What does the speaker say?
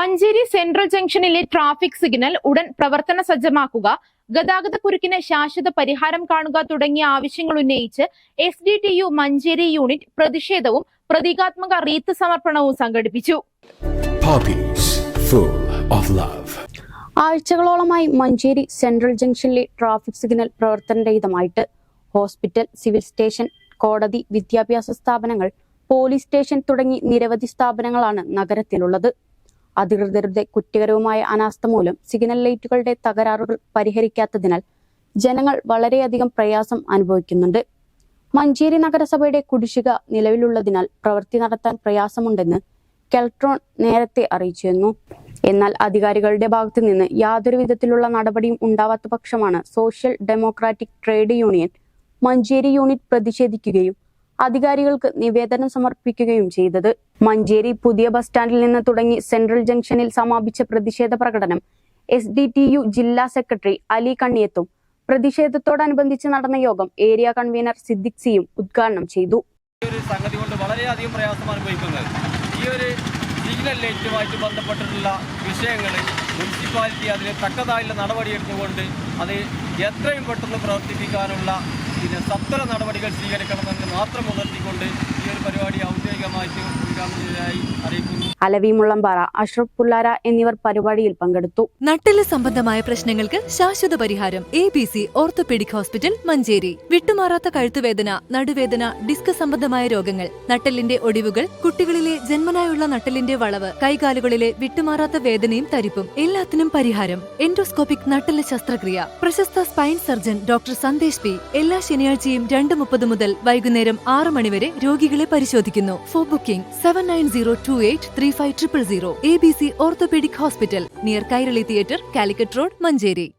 Manjeri central ജംഗ്ഷനിലെ traffic signal ഉടൻ പ്രവർത്തന സജ്ജമാക്കുക, ഗതാഗതക്കുരുക്കിന് ശാശ്വത പരിഹാരം കാണുക തുടങ്ങിയ ആവശ്യങ്ങൾ ഉന്നയിച്ച് SDTU മഞ്ചേരി യൂണിറ്റ് പ്രതിഷേധവും പ്രതീകാത്മക റീത്ത് സമർപ്പണവും സംഘടിപ്പിച്ചു. ആഴ്ചകളോളമായി മഞ്ചേരി സെൻട്രൽ ജംഗ്ഷനിലെ ട്രാഫിക് സിഗ്നൽ പ്രവർത്തനരഹിതമായിട്ട്. ഹോസ്പിറ്റൽ, സിവിൽ സ്റ്റേഷൻ, കോടതി, വിദ്യാഭ്യാസ സ്ഥാപനങ്ങൾ, പോലീസ് സ്റ്റേഷൻ തുടങ്ങി നിരവധി സ്ഥാപനങ്ങളാണ് നഗരത്തിലുള്ളത്. അധികൃതരുടെ കുറ്റകരവുമായ അനാസ്ഥ മൂലം സിഗ്നൽ ലൈറ്റുകളുടെ തകരാറുകൾ പരിഹരിക്കാത്തതിനാൽ ജനങ്ങൾ വളരെയധികം പ്രയാസം അനുഭവിക്കുന്നുണ്ട്. മഞ്ചേരി നഗരസഭയുടെ കുടിശ്ശിക നിലവിലുള്ളതിനാൽ പ്രവൃത്തി നടത്താൻ പ്രയാസമുണ്ടെന്ന് കെൽട്രോൺ നേരത്തെ അറിയിച്ചിരുന്നു. എന്നാൽ അധികാരികളുടെ ഭാഗത്തു നിന്ന് യാതൊരു വിധത്തിലുള്ള നടപടിയും ഉണ്ടാവാത്ത പക്ഷമാണ് social democratic trade union Manjeri unit പ്രതിഷേധിക്കുകയും അധികാരികൾക്ക് നിവേദനം സമർപ്പിക്കുകയും ചെയ്തത്. മഞ്ചേരി പുതിയ ബസ് സ്റ്റാൻഡിൽ നിന്ന് തുടങ്ങി സെൻട്രൽ ജംഗ്ഷനിൽ സമാപിച്ച പ്രതിഷേധ പ്രകടനം SDTU ജില്ലാ സെക്രട്ടറി അലി കണ്ണിയത്തും പ്രതിഷേധത്തോടനുബന്ധിച്ച് നടന്ന യോഗം ഏരിയ കൺവീനർ സിദ്ദിഖ് സിയും ഉദ്ഘാടനം ചെയ്തു. സംഗതി കൊണ്ട് വളരെയധികം പ്രയാസം അനുഭവിക്കുന്നത് ഈ ഒരു സിഗ്നൽ ലൈറ്റുമായിട്ട് ബന്ധപ്പെട്ടിട്ടുള്ള വിഷയങ്ങൾ മുനിസിപ്പാലിറ്റി അതിന് തക്കതായുള്ള നടപടിയെടുത്തുകൊണ്ട് അത് എത്രയും പെട്ടെന്ന് പ്രവർത്തിപ്പിക്കാനുള്ള സത്വര നടപടികൾ സ്വീകരിക്കണമെന്ന് മാത്രം ഉണർത്തിക്കൊണ്ട് ഈ ഒരു പരിപാടി ഔദ്യോഗികമായിട്ട് ഉദ്ഘാടനത്തിനായി അറിയിക്കുന്നു. അലവി മുള്ളമ്പാറ, അഷ്റഫ് പുല്ലാര എന്നിവർ പരിപാടിയിൽ പങ്കെടുത്തു. നട്ടെല്ല് സംബന്ധമായ പ്രശ്നങ്ങൾക്ക് ശാശ്വത പരിഹാരം ABC ഓർത്തോപീഡിക് ഹോസ്പിറ്റൽ മഞ്ചേരി. വിട്ടുമാറാത്ത കഴുത്തുവേദന, നടുവേദന, ഡിസ്ക് സംബന്ധമായ രോഗങ്ങൾ, നട്ടെല്ലിന്റെ ഒടിവുകൾ, കുട്ടികളിലെ ജന്മനായുള്ള നട്ടെല്ലിന്റെ വളവ്, കൈകാലുകളിലെ വിട്ടുമാറാത്ത വേദനയും തരിപ്പും എല്ലാത്തിനും പരിഹാരം. എൻഡോസ്കോപ്പിക് നട്ടെല്ല് ശസ്ത്രക്രിയ. പ്രശസ്ത spine surgeon doctor Sandesh P എല്ലാ ശനിയാഴ്ചയും 2:30 മുതൽ വൈകുന്നേരം 6 മണി വരെ രോഗികളെ പരിശോധിക്കുന്നു. Four booking 7902835000. ABC orthopaedic hospital, near Kairali theatre, Calicut road, Manjeri.